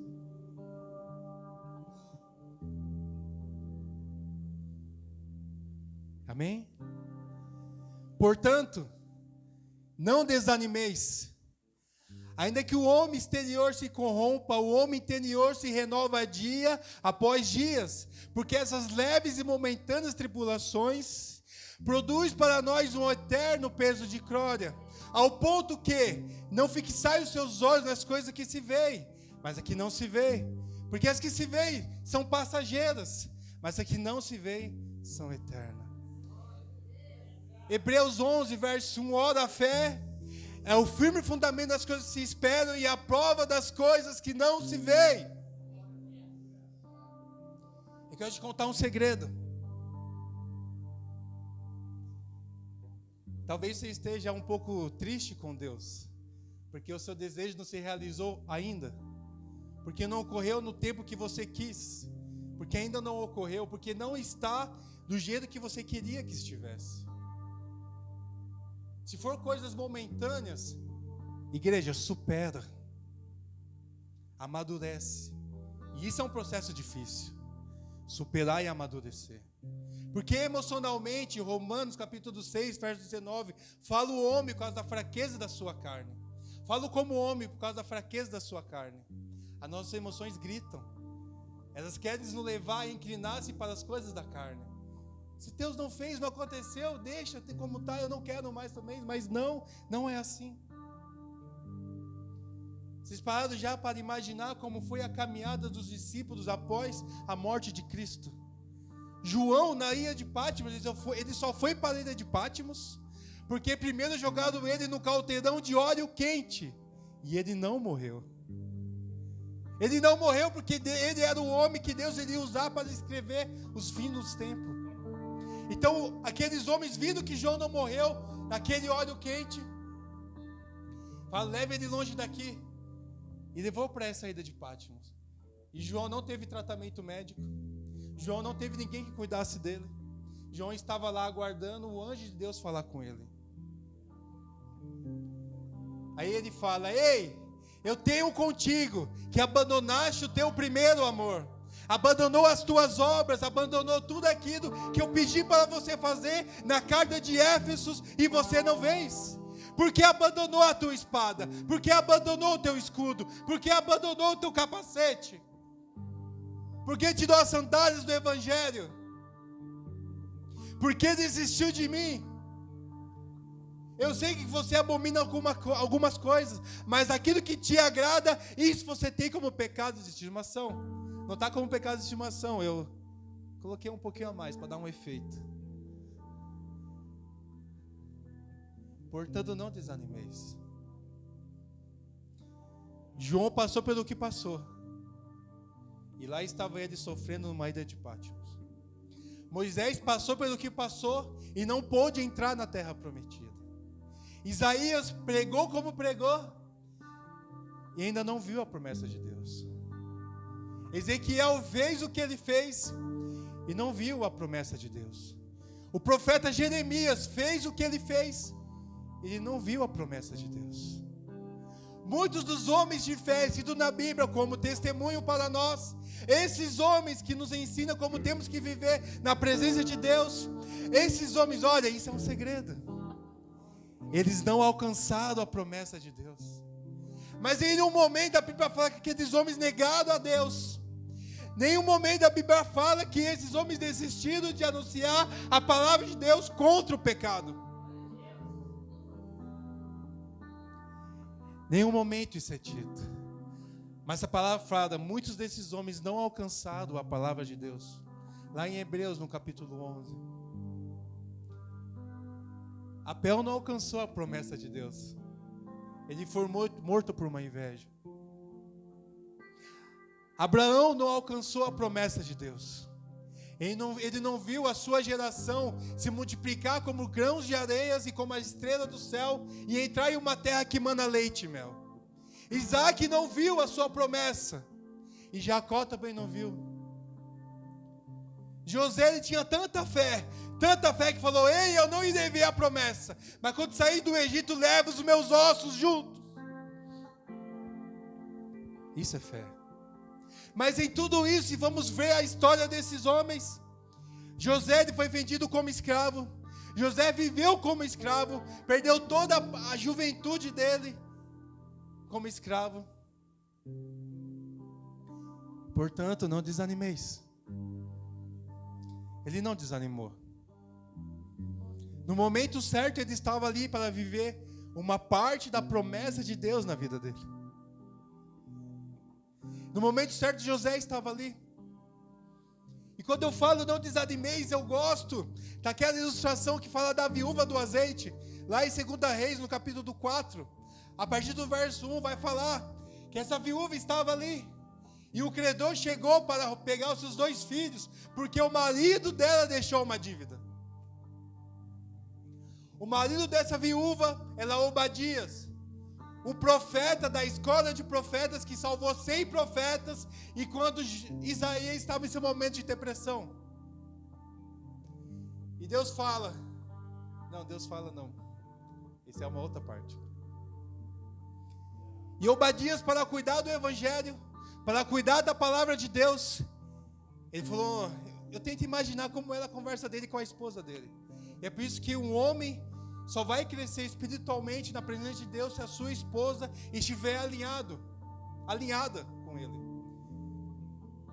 Portanto, não desanimeis. Ainda que o homem exterior se corrompa, o homem interior se renova dia após dias, porque essas leves e momentâneas tribulações produzem para nós um eterno peso de glória, ao ponto que não fixai os seus olhos nas coisas que se veem, mas as que não se veem, porque as que se veem são passageiras, mas as que não se veem são eternas. Hebreus 11, verso 1, ora a fé é o firme fundamento das coisas que se esperam e a prova das coisas que não se veem. Eu quero te contar um segredo. Talvez você esteja um pouco triste com Deus, porque o seu desejo não se realizou ainda, porque não ocorreu no tempo que você quis, porque ainda não ocorreu, porque não está do jeito que você queria que estivesse. Se for coisas momentâneas, igreja, supera, amadurece. E isso é um processo difícil, superar e amadurecer. Porque emocionalmente, Romanos capítulo 6, verso 19, fala o homem por causa da fraqueza da sua carne. Falo como homem por causa da fraqueza da sua carne. As nossas emoções gritam. Elas querem nos levar a inclinar-se para as coisas da carne. Se Deus não fez, não aconteceu, deixa como está, eu não quero mais também. Mas não é assim. Vocês pararam já para imaginar como foi a caminhada dos discípulos após a morte de Cristo? João, na ilha de Patmos, ele só foi para a ilha de Patmos porque primeiro jogaram ele no caldeirão de óleo quente e ele não morreu. Ele não morreu porque ele era o homem que Deus iria usar para escrever os fins dos tempos. Então, aqueles homens vindo que João não morreu, naquele óleo quente, falaram, leve ele longe daqui. E levou para essa ilha de Patmos. E João não teve tratamento médico. João não teve ninguém que cuidasse dele. João estava lá aguardando o anjo de Deus falar com ele. Aí ele fala, ei, eu tenho contigo que abandonaste o teu primeiro amor. Abandonou as tuas obras, abandonou tudo aquilo que eu pedi para você fazer na carta de Éfesos e você não fez. Porque abandonou a tua espada, porque abandonou o teu escudo, porque abandonou o teu capacete, porque tirou as sandálias do evangelho, porque desistiu de mim. Eu sei que você abomina algumas coisas, mas aquilo que te agrada, isso você tem como pecado de estimação. Não está como pecado de estimação, eu coloquei um pouquinho a mais para dar um efeito. Portanto, não desanimeis. João passou pelo que passou. E lá estava ele sofrendo numa ilha de Patmos. Moisés passou pelo que passou e não pôde entrar na terra prometida. Isaías pregou como pregou e ainda não viu a promessa de Deus. Ezequiel fez o que ele fez e não viu a promessa de Deus. O profeta Jeremias fez o que ele fez, ele não viu a promessa de Deus. Muitos dos homens de fé citam na Bíblia como testemunho para nós. Esses homens que nos ensinam como temos que viver na presença de Deus. Esses homens, olha, isso é um segredo. Eles não alcançaram a promessa de Deus. Mas em nenhum momento a Bíblia fala que aqueles homens negaram a Deus. Nenhum momento a Bíblia fala que esses homens desistiram de anunciar a palavra de Deus contra o pecado. Nenhum momento isso é dito. Mas a palavra fala, muitos desses homens não alcançaram a palavra de Deus. Lá em Hebreus, no capítulo 11. Abel não alcançou a promessa de Deus. Ele foi morto por uma inveja. Abraão não alcançou a promessa de Deus. Ele não viu a sua geração se multiplicar como grãos de areias e como a estrela do céu e entrar em uma terra que mana leite e mel. Isaac não viu a sua promessa e Jacó também não viu. José, ele tinha tanta fé que falou, ei, eu não irei ver a promessa, mas quando sair do Egito, levo os meus ossos juntos. Isso é fé. Mas em tudo isso, se vamos ver a história desses homens, José, ele foi vendido como escravo. José viveu como escravo, perdeu toda a juventude dele como escravo. Portanto, não desanimeis. Ele não desanimou. No momento certo, ele estava ali para viver uma parte da promessa de Deus na vida dele. No momento certo, José estava ali. E quando eu falo não desanimeis, eu gosto daquela ilustração que fala da viúva do azeite. Lá em 2 Reis, no capítulo 4, a partir do verso 1, vai falar que essa viúva estava ali. E o credor chegou para pegar os seus 2 filhos, porque o marido dela deixou uma dívida. O marido dessa viúva era Obadias, um profeta da escola de profetas que salvou 100 profetas, e quando Isaías estava em seu momento de depressão. E Deus fala, não, essa é uma outra parte. E Obadias, para cuidar do evangelho, para cuidar da palavra de Deus, ele falou, eu tento imaginar como era a conversa dele com a esposa dele. E é por isso que um homem só vai crescer espiritualmente na presença de Deus se a sua esposa estiver alinhada com ele.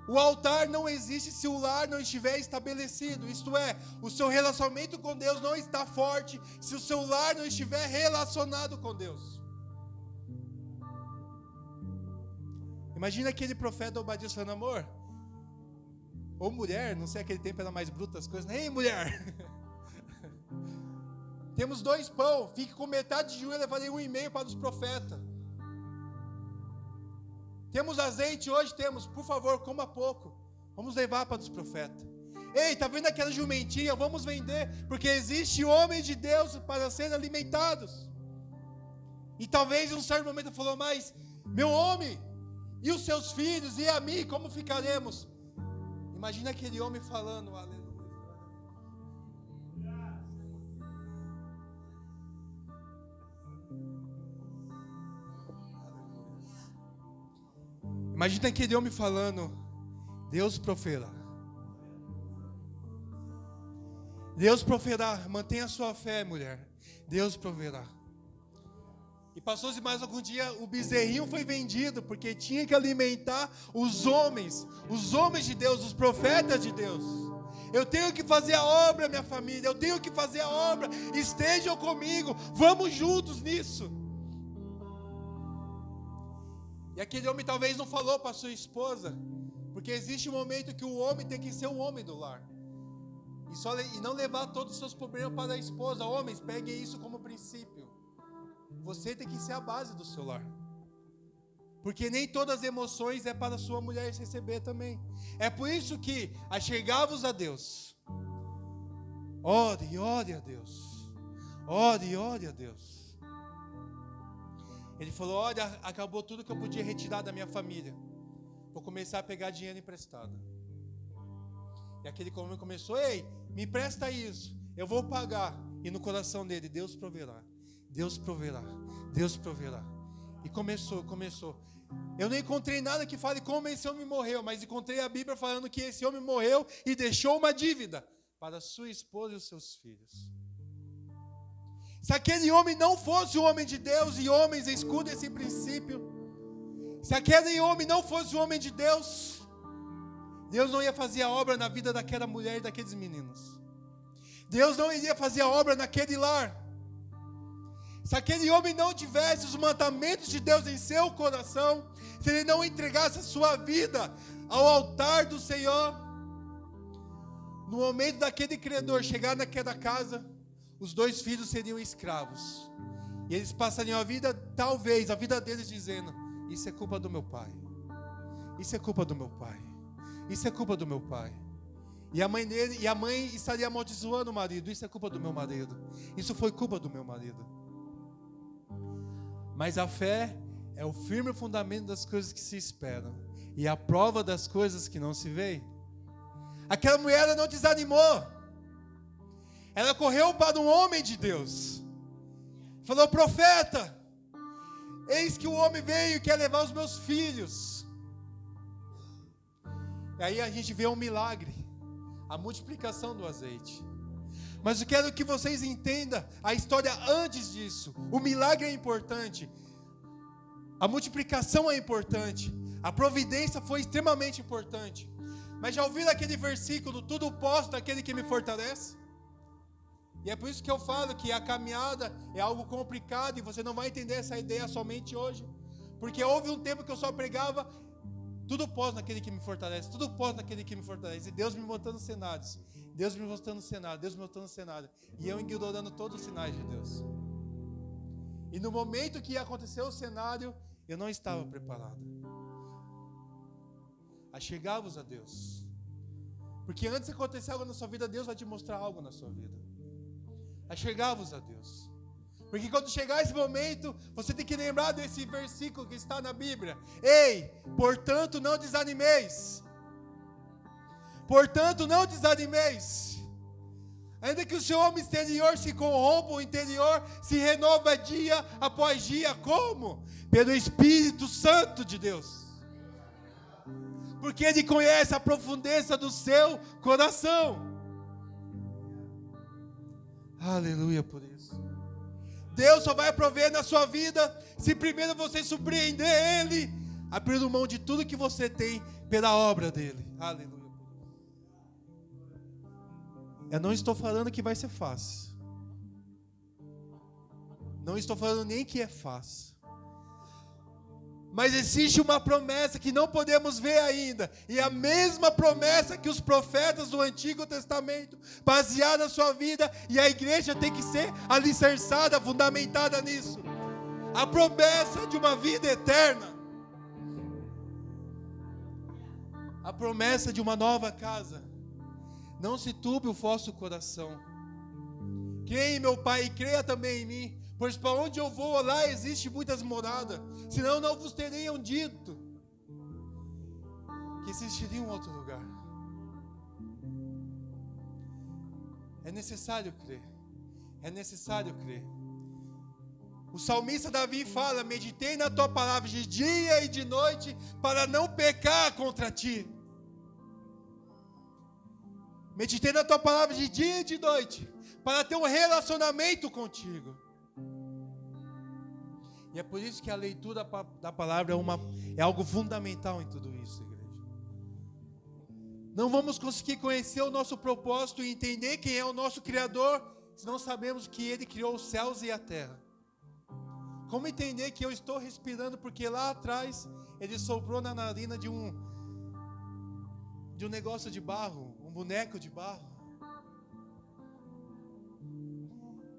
O altar não existe se o lar não estiver estabelecido. Isto é, o seu relacionamento com Deus não está forte se o seu lar não estiver relacionado com Deus. Imagina aquele profeta Obadias falando, amor, ou mulher, não sei, aquele tempo era mais bruto as coisas, ei mulher, temos 2 pão, fique com metade de joelho, eu falei 1,5 para os profetas. Temos azeite hoje, por favor, coma pouco, vamos levar para os profetas. Ei, tá vendo aquela jumentinha, vamos vender, porque existe homens de Deus para serem alimentados. E talvez em um certo momento ele falou, mas meu homem, e os seus filhos, e a mim, como ficaremos? Imagina aquele homem falando, aleluia. Imagina aquele homem falando, Deus proverá. Deus proverá, mantenha a sua fé, mulher. Deus proverá. E passou-se mais algum dia, o bezerrinho foi vendido, porque tinha que alimentar os homens de Deus, os profetas de Deus. Eu tenho que fazer a obra, minha família, eu tenho que fazer a obra, estejam comigo, vamos juntos nisso. E aquele homem talvez não falou para sua esposa, porque existe um momento que o homem tem que ser o homem do lar. E não levar todos os seus problemas para a esposa. Homens, peguem isso como princípio. Você tem que ser a base do seu lar. Porque nem todas as emoções é para a sua mulher receber também. É por isso que achegai-vos a Deus. Ore a Deus. Ore a Deus. Ele falou, olha, acabou tudo que eu podia retirar da minha família. Vou começar a pegar dinheiro emprestado. E aquele homem começou, ei, me empresta isso, eu vou pagar. E no coração dele, Deus proverá. Deus proverá, Deus proverá. E começou. Eu não encontrei nada que fale como esse homem morreu, mas encontrei a Bíblia falando que esse homem morreu e deixou uma dívida para sua esposa e os seus filhos. Se aquele homem não fosse o homem de Deus, e homens, escutem esse princípio, se aquele homem não fosse o homem de Deus, Deus não ia fazer a obra na vida daquela mulher e daqueles meninos. Deus não iria fazer a obra naquele lar. Se aquele homem não tivesse os mandamentos de Deus em seu coração, se ele não entregasse a sua vida ao altar do Senhor, no momento daquele credor chegar naquela casa, os 2 filhos seriam escravos. E eles passariam a vida, talvez, a vida deles dizendo, isso é culpa do meu pai. Isso é culpa do meu pai. Isso é culpa do meu pai. E a mãe estaria amaldiçoando o marido. Isso é culpa do meu marido. Isso foi culpa do meu marido. Mas a fé é o firme fundamento das coisas que se esperam e a prova das coisas que não se veem. Aquela mulher, ela não desanimou. Ela correu para um homem de Deus. Falou, profeta, eis que o homem veio e quer levar os meus filhos. E aí a gente vê um milagre, a multiplicação do azeite. Mas eu quero que vocês entendam a história antes disso. O milagre é importante. A multiplicação é importante. A providência foi extremamente importante. Mas já ouviram aquele versículo, tudo posso daquele que me fortalece? E é por isso que eu falo que a caminhada é algo complicado e você não vai entender essa ideia somente hoje. Porque houve um tempo que eu só pregava, tudo posso naquele que me fortalece, tudo posso naquele que me fortalece. E Deus me mostrando cenários, Deus me mostrando cenário, Deus me mostrando cenário. E eu ignorando todos os sinais de Deus. E no momento que aconteceu o cenário, eu não estava preparado. Achegava-vos a Deus. Porque antes de acontecer algo na sua vida, Deus vai te mostrar algo na sua vida. Achegava-vos a Deus. Porque quando chegar esse momento, você tem que lembrar desse versículo que está na Bíblia. Ei, portanto não desanimeis. Portanto não desanimeis. Ainda que o seu homem exterior se corrompa, o interior se renova dia após dia. Como? Pelo Espírito Santo de Deus. Porque Ele conhece a profundeza do seu coração. Aleluia por isso. Deus só vai prover na sua vida se primeiro você surpreender Ele, abrindo mão de tudo que você tem pela obra dEle. Aleluia. Eu não estou falando que vai ser fácil. Não estou falando nem que é fácil. Mas existe uma promessa que não podemos ver ainda. E a mesma promessa que os profetas do Antigo Testamento basearam na sua vida. E a igreja tem que ser alicerçada, fundamentada nisso. A promessa de uma vida eterna. A promessa de uma nova casa. Não se turbe o vosso coração. Creia em meu Pai e creia também em mim. Pois para onde eu vou, lá existe muitas moradas. Senão não vos teriam dito que existiria um outro lugar. É necessário crer. É necessário crer. O salmista Davi fala: meditei na tua palavra de dia e de noite para não pecar contra ti. Meditei na tua palavra de dia e de noite para ter um relacionamento contigo. E é por isso que a leitura da palavra é algo fundamental em tudo isso, igreja. Não vamos conseguir conhecer o nosso propósito e entender quem é o nosso Criador se não sabemos que Ele criou os céus e a terra. Como entender que eu estou respirando porque lá atrás Ele soprou na narina de um negócio de barro, um boneco de barro?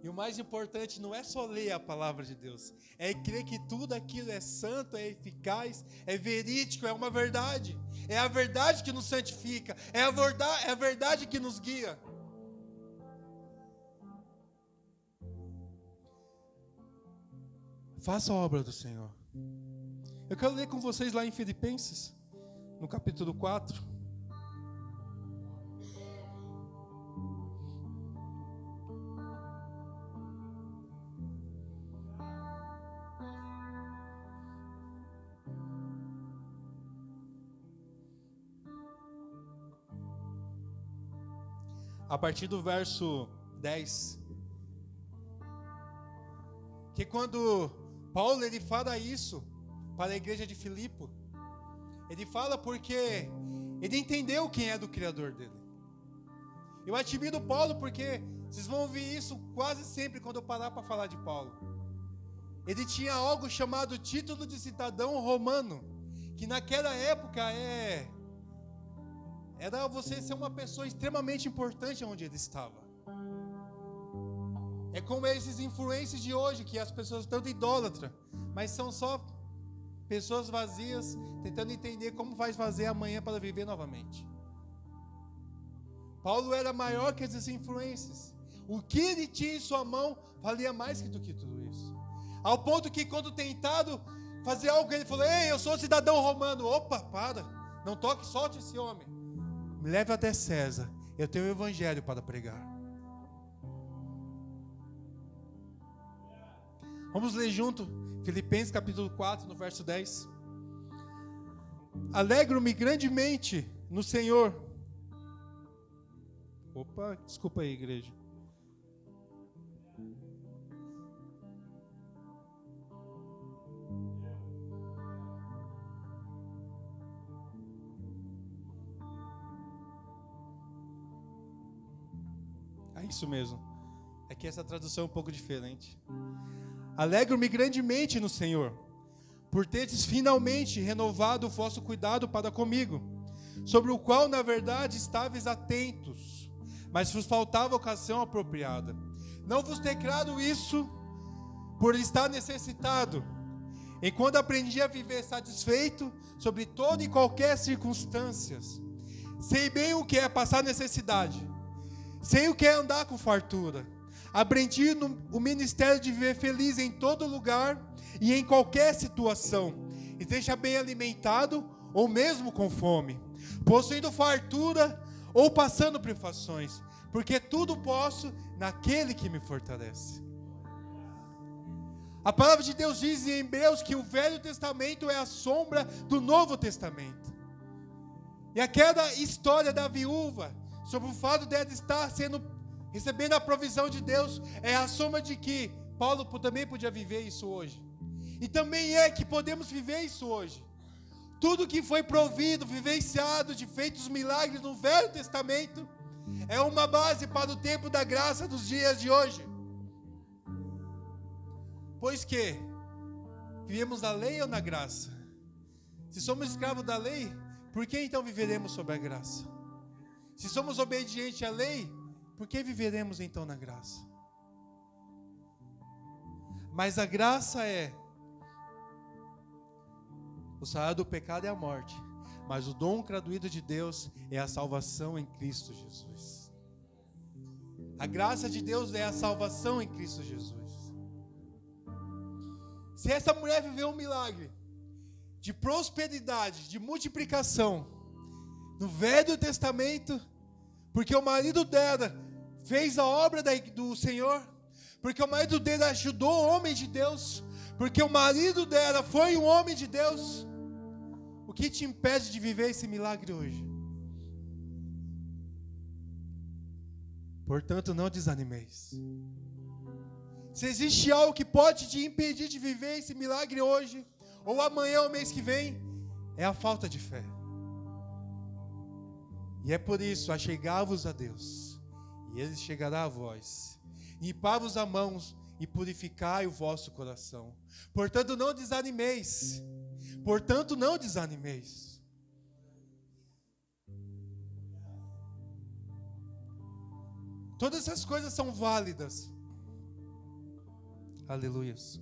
E o mais importante não é só ler a palavra de Deus, é crer que tudo aquilo é santo, é eficaz, é verídico, é uma verdade. É a verdade que nos santifica, é a verdade que nos guia. Faça a obra do Senhor. Eu quero ler com vocês lá em Filipenses, no capítulo 4. A partir do verso 10. Que quando Paulo ele fala isso para a igreja de Filipe, ele fala porque ele entendeu quem é do Criador dele. Eu admiro Paulo porque vocês vão ouvir isso quase sempre quando eu parar para falar de Paulo. Ele tinha algo chamado título de cidadão romano, que naquela época era você ser uma pessoa extremamente importante onde ele estava. É como esses influencers de hoje, que as pessoas tanto idólatram, mas são só pessoas vazias, tentando entender como vai fazer amanhã para viver novamente. Paulo era maior que esses influencers. O que ele tinha em sua mão valia mais do que tudo isso. Ao ponto que quando tentado fazer algo, ele falou: ei, eu sou cidadão romano. Opa, para, não toque, solte esse homem. Me leve até César, eu tenho o evangelho para pregar. Vamos ler junto, Filipenses capítulo 4, no verso 10. Alegro-me grandemente no Senhor. Opa, desculpa aí, igreja. isso mesmo. É que essa tradução é um pouco diferente. Alegro-me grandemente no Senhor, por teres finalmente renovado o vosso cuidado para comigo, sobre o qual, na verdade, estáveis atentos, mas vos faltava ocasião apropriada. Não vos declaro isso por estar necessitado, enquanto aprendi a viver satisfeito sobre toda e qualquer circunstância. Sei bem o que é passar necessidade, sei o que é andar com fartura. Aprendi o ministério de viver feliz em todo lugar e em qualquer situação, e esteja bem alimentado ou mesmo com fome, possuindo fartura ou passando privações, porque tudo posso naquele que me fortalece. A palavra de Deus diz em Hebreus que o Velho Testamento é a sombra do Novo Testamento. E aquela história da viúva, sobre o fato dela estar recebendo a provisão de Deus, é a sombra de que Paulo também podia viver isso hoje. E também é que podemos viver isso hoje. Tudo que foi provido, vivenciado, de feitos milagres no Velho Testamento, é uma base para o tempo da graça dos dias de hoje. Pois que, vivemos na lei ou na graça? Se somos escravos da lei, por que então viveremos sob a graça? Se somos obedientes à lei, por que viveremos então na graça? Mas a graça é: o salário do pecado é a morte, mas o dom gratuito de Deus é a salvação em Cristo Jesus. A graça de Deus é a salvação em Cristo Jesus. Se essa mulher viveu um milagre de prosperidade, de multiplicação no Velho Testamento, porque o marido dela fez a obra do Senhor, porque o marido dela ajudou o homem de Deus, porque o marido dela foi um homem de Deus, o que te impede de viver esse milagre hoje? Portanto, não desanimeis. Se existe algo que pode te impedir de viver esse milagre hoje, ou amanhã ou mês que vem, é a falta de fé. E é por isso, achegai-vos a Deus, e Ele chegará a vós. Limpai-vos as mãos e purificai o vosso coração. Portanto, não desanimeis. Portanto, não desanimeis. Todas essas coisas são válidas. Aleluias.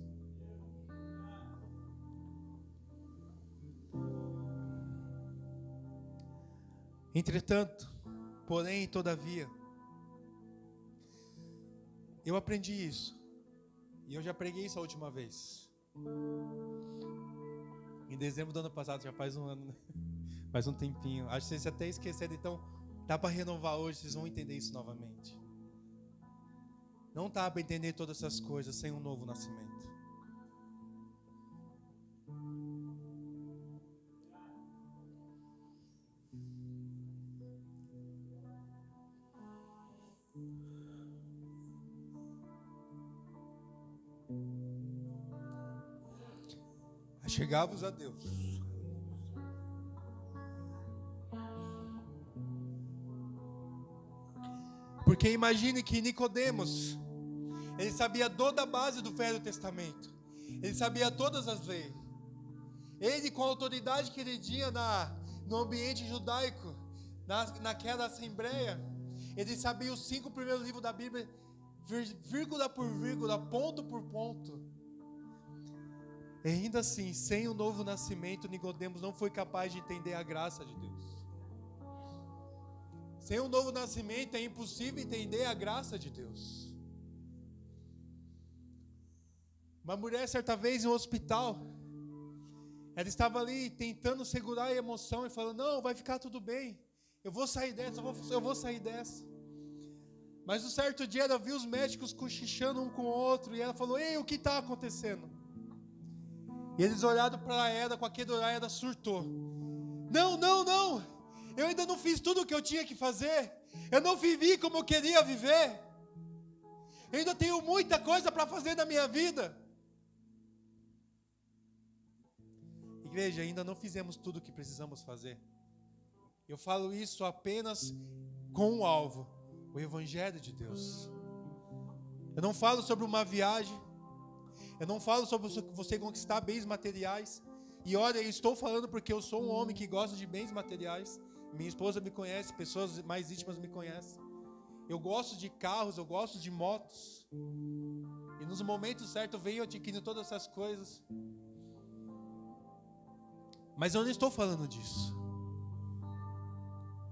Entretanto, porém, todavia, eu aprendi isso, e eu já preguei isso a última vez, em dezembro do ano passado, já faz um ano, né? Faz um tempinho, acho que vocês até esqueceram, então dá para renovar hoje, vocês vão entender isso novamente. Não dá para entender todas essas coisas sem um novo nascimento. Achegai-vos a Deus. Porque imagine que Nicodemos, ele sabia toda a base do Velho Testamento. Ele sabia todas as leis. Ele, com a autoridade que ele tinha no ambiente judaico, naquela assembleia, ele sabia os 5 primeiros livros da Bíblia, vírgula por vírgula, ponto por ponto. E ainda assim, sem o novo nascimento, Nicodemos não foi capaz de entender a graça de Deus. Sem um novo nascimento é impossível entender a graça de Deus. Uma mulher, certa vez, em um hospital, ela estava ali tentando segurar a emoção e falando: não, vai ficar tudo bem, eu vou sair dessa, eu vou sair dessa. Mas um certo dia ela viu os médicos cochichando um com o outro, e ela falou: ei, o que está acontecendo? E eles olharam para ela, com aquele olhar, ela surtou: não, eu ainda não fiz tudo o que eu tinha que fazer, eu não vivi como eu queria viver, eu ainda tenho muita coisa para fazer na minha vida. Igreja, ainda não fizemos tudo o que precisamos fazer. Eu falo isso apenas com um alvo: o Evangelho de Deus. Eu não falo sobre uma viagem. Eu não falo sobre você conquistar bens materiais. E olha, eu estou falando porque eu sou um homem que gosta de bens materiais. Minha esposa me conhece, pessoas mais íntimas me conhecem. Eu gosto de carros, eu gosto de motos. E nos momentos certos eu venho adquirindo todas essas coisas. Mas eu não estou falando disso.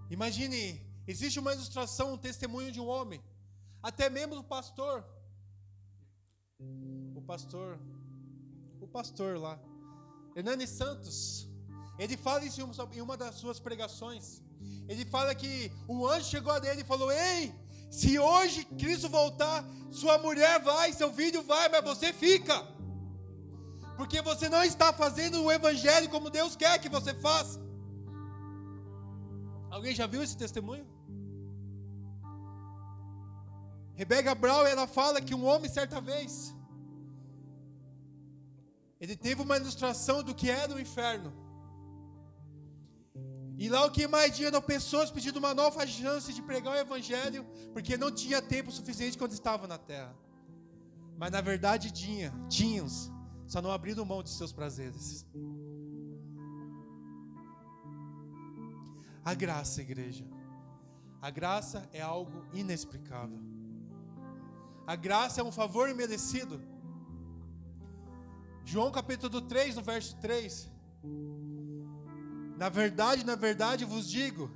Imagine, existe uma ilustração, um testemunho de um homem. Até mesmo o pastor. O pastor lá. Hernani Santos. Ele fala isso em uma das suas pregações. Ele fala que o anjo chegou a ele e falou: ei, se hoje Cristo voltar, sua mulher vai, seu filho vai, mas você fica. Porque você não está fazendo o evangelho como Deus quer que você faça. Alguém já viu esse testemunho? Rebecca Brown, ela fala que um homem certa vez, ele teve uma ilustração do que era o inferno. E lá o que mais tinha eram pessoas pedindo uma nova chance de pregar o evangelho, porque não tinha tempo suficiente quando estavam na terra. Mas na verdade tinham, só não abriram mão de seus prazeres. A graça, igreja. A graça é algo inexplicável. A graça é um favor imerecido. João capítulo 3, no verso 3. Na verdade vos digo,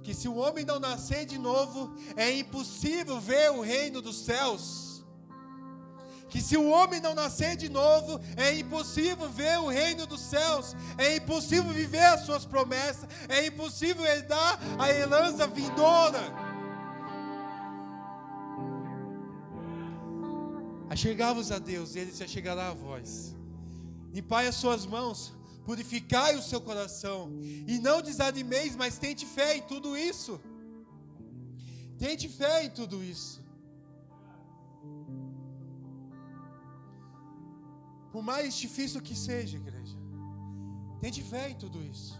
que se o homem não nascer de novo, é impossível ver o reino dos céus. Que se o homem não nascer de novo, é impossível ver o reino dos céus. É impossível viver as suas promessas. É impossível herdar a herança vindoura. Achegai-vos a Deus e Ele se achegará a vós. Limpai as suas mãos, purificai o seu coração. E não desanimeis, mas tente fé em tudo isso. Tente fé em tudo isso. Por mais difícil que seja, igreja, tente fé em tudo isso.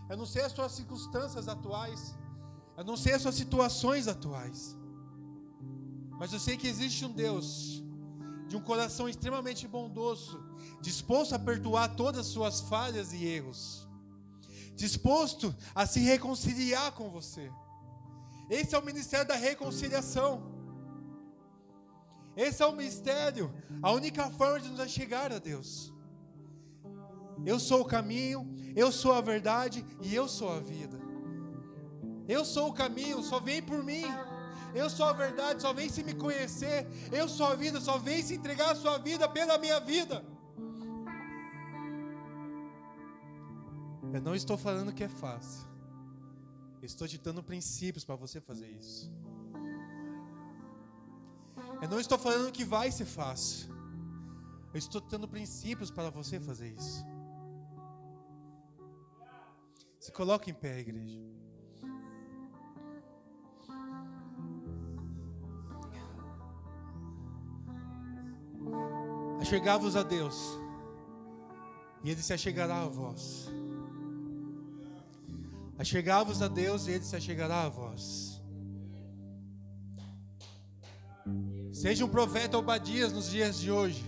Eu não sei as suas circunstâncias atuais, eu não sei as suas situações atuais, mas eu sei que existe um Deus de um coração extremamente bondoso, disposto a perdoar todas as suas falhas e erros, disposto a se reconciliar com você. Esse é o ministério da reconciliação. Esse é o mistério, a única forma de nos achegar a Deus. Eu sou o caminho, eu sou a verdade e eu sou a vida. Eu sou o caminho, só vem por mim. Eu sou a verdade, só vem se me conhecer. Eu sou a vida, só vem se entregar a sua vida pela minha vida. Eu não estou falando que é fácil. Eu estou te dando princípios para você fazer isso. Eu não estou falando que vai ser fácil. Eu estou dando princípios para você fazer isso. Se coloque em pé, igreja. Achegai-vos a Deus, e Ele se achegará a vós. Achegai-vos a Deus, e Ele se achegará a vós. Seja um profeta Obadias nos dias de hoje.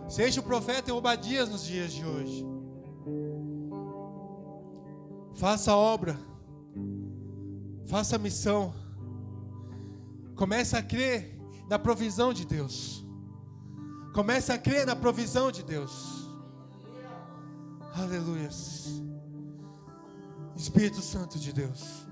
Seja o profeta Obadias nos dias de hoje. Faça a obra. Faça a missão. Comece a crer na provisão de Deus. Comece a crer na provisão de Deus. Aleluia. Espírito Santo de Deus.